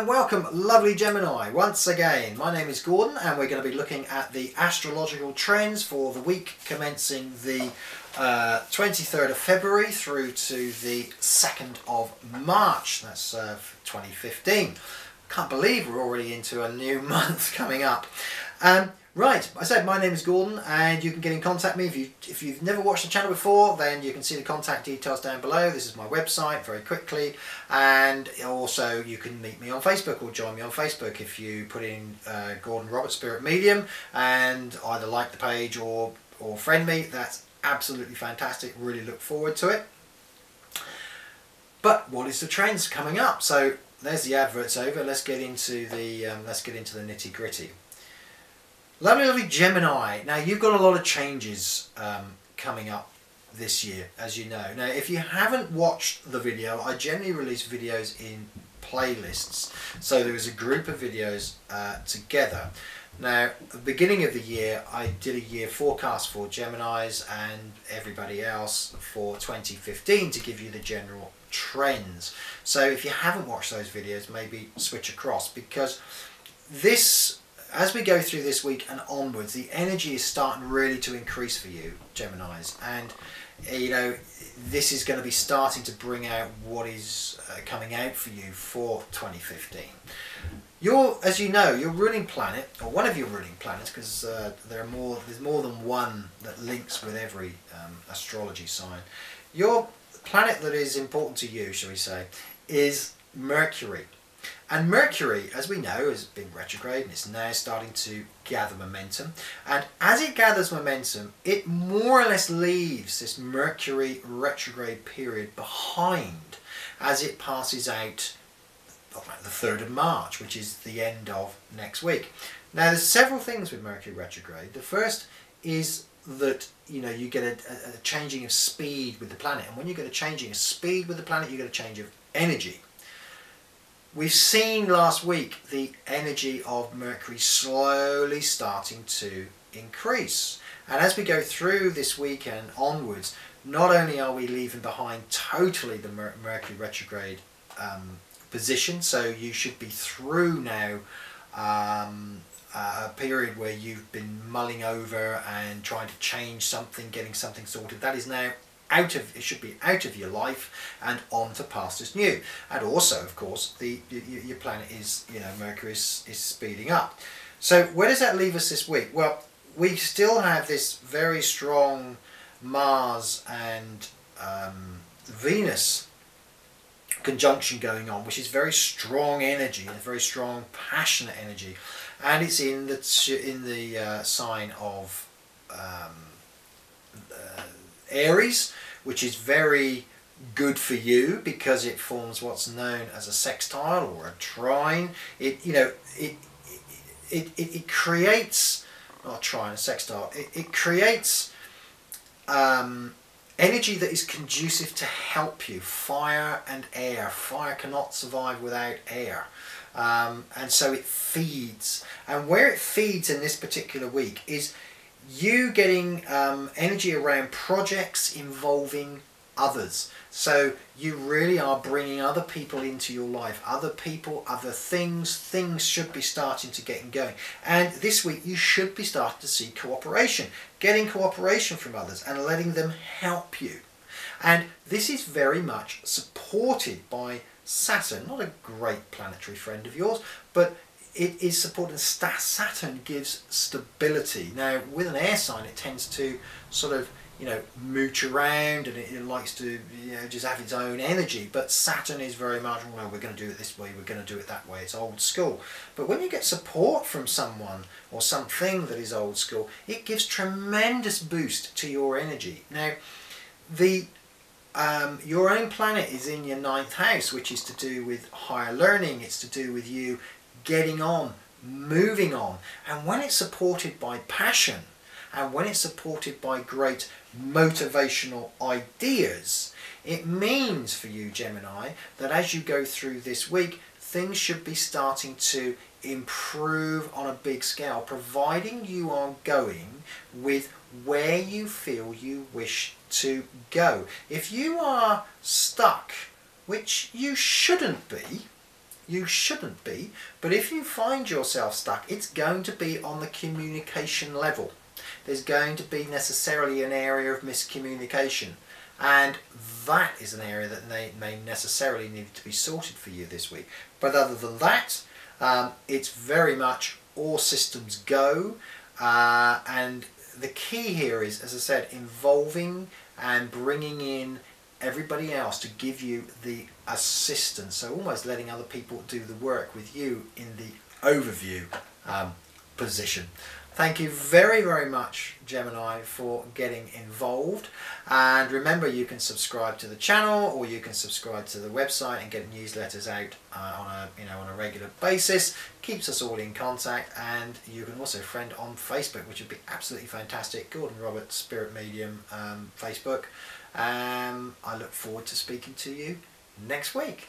and welcome lovely Gemini once again. My name is Gordon and we're going to be looking at the astrological trends for the week commencing the 23rd of February through to the 2nd of March. That's 2015. Can't believe we're already into a new month coming up. Right, I said my name is Gordon and you can get in contact with me if you've never watched the channel before. Then you can see the contact details down below. This is my website very quickly, and also you can meet me on Facebook or join me on Facebook if you put in Gordon Robert Spirit Medium and either like the page or friend me. That's absolutely fantastic. Really look forward to it. But what is the trends coming up? So there's the adverts over. Let's get into the nitty gritty. Lovely Gemini. Now you've got a lot of changes coming up this year, as you know. Now if you haven't watched the video, I generally release videos in playlists. So there is a group of videos together. Now at the beginning of the year I did a year forecast for Geminis and everybody else for 2015 to give you the general trends. So if you haven't watched those videos, maybe switch across, because as we go through this week and onwards, the energy is starting really to increase for you, Geminis, and you know this is going to be starting to bring out what is coming out for you for 2015. As you know, your ruling planet, or one of your ruling planets, because there's more than one that links with every astrology sign. Your planet that is important to you, shall we say, is Mercury. And Mercury, as we know, has been retrograde and it's now starting to gather momentum. And as it gathers momentum, it more or less leaves this Mercury retrograde period behind as it passes out the 3rd of March, which is the end of next week. Now there's several things with Mercury retrograde. The first is that you get a changing of speed with the planet. And when you get a changing of speed with the planet, you get a change of energy. We've seen last week the energy of Mercury slowly starting to increase. And as we go through this week and onwards, not only are we leaving behind totally the Mercury retrograde position, so you should be through now a period where you've been mulling over and trying to change something, getting something sorted. That is now it should be out of your life and on to past as new. And also, of course, your planet is, Mercury is speeding up. So where does that leave us this week? Well, we still have this very strong Mars and Venus conjunction going on, which is very strong energy and very strong passionate energy, and it's in the sign of Aries, which is very good for you because it forms what's known as a sextile or a trine. It creates, not a trine, a sextile. It creates energy that is conducive to help you. Fire and air. Fire cannot survive without air. And so it feeds. And where it feeds in this particular week is you getting energy around projects involving others. So you really are bringing other people into your life, other people, other things. Things should be starting to get going. And this week you should be starting to see cooperation, getting cooperation from others and letting them help you. And this is very much supported by Saturn, not a great planetary friend of yours, but it is supported. Saturn gives stability. Now with an air sign it tends to sort of mooch around and it likes to just have its own energy, but Saturn is very much, well, we're going to do it this way, we're going to do it that way. It's old school. But when you get support from someone or something that is old school, it gives tremendous boost to your energy. Now your own planet is in your 9th house, which is to do with higher learning. It's to do with you getting on, moving on. And when it's supported by passion and when it's supported by great motivational ideas, it means for you, Gemini, that as you go through this week, things should be starting to improve on a big scale, providing you are going with where you feel you wish to go. If you are stuck, which you shouldn't be, you shouldn't be, but if you find yourself stuck, it's going to be on the communication level. There's going to be necessarily an area of miscommunication, and that is an area that may necessarily need to be sorted for you this week. But other than that, it's very much all systems go, and the key here is, as I said, involving and bringing in everybody else to give you the assistance, so almost letting other people do the work with you in the overview position. Thank you very, very much, Gemini, for getting involved. And remember, you can subscribe to the channel, or you can subscribe to the website and get newsletters out on a regular basis. Keeps us all in contact, and you can also friend on Facebook, which would be absolutely fantastic. Gordon Roberts, Spirit Medium, Facebook. I look forward to speaking to you next week.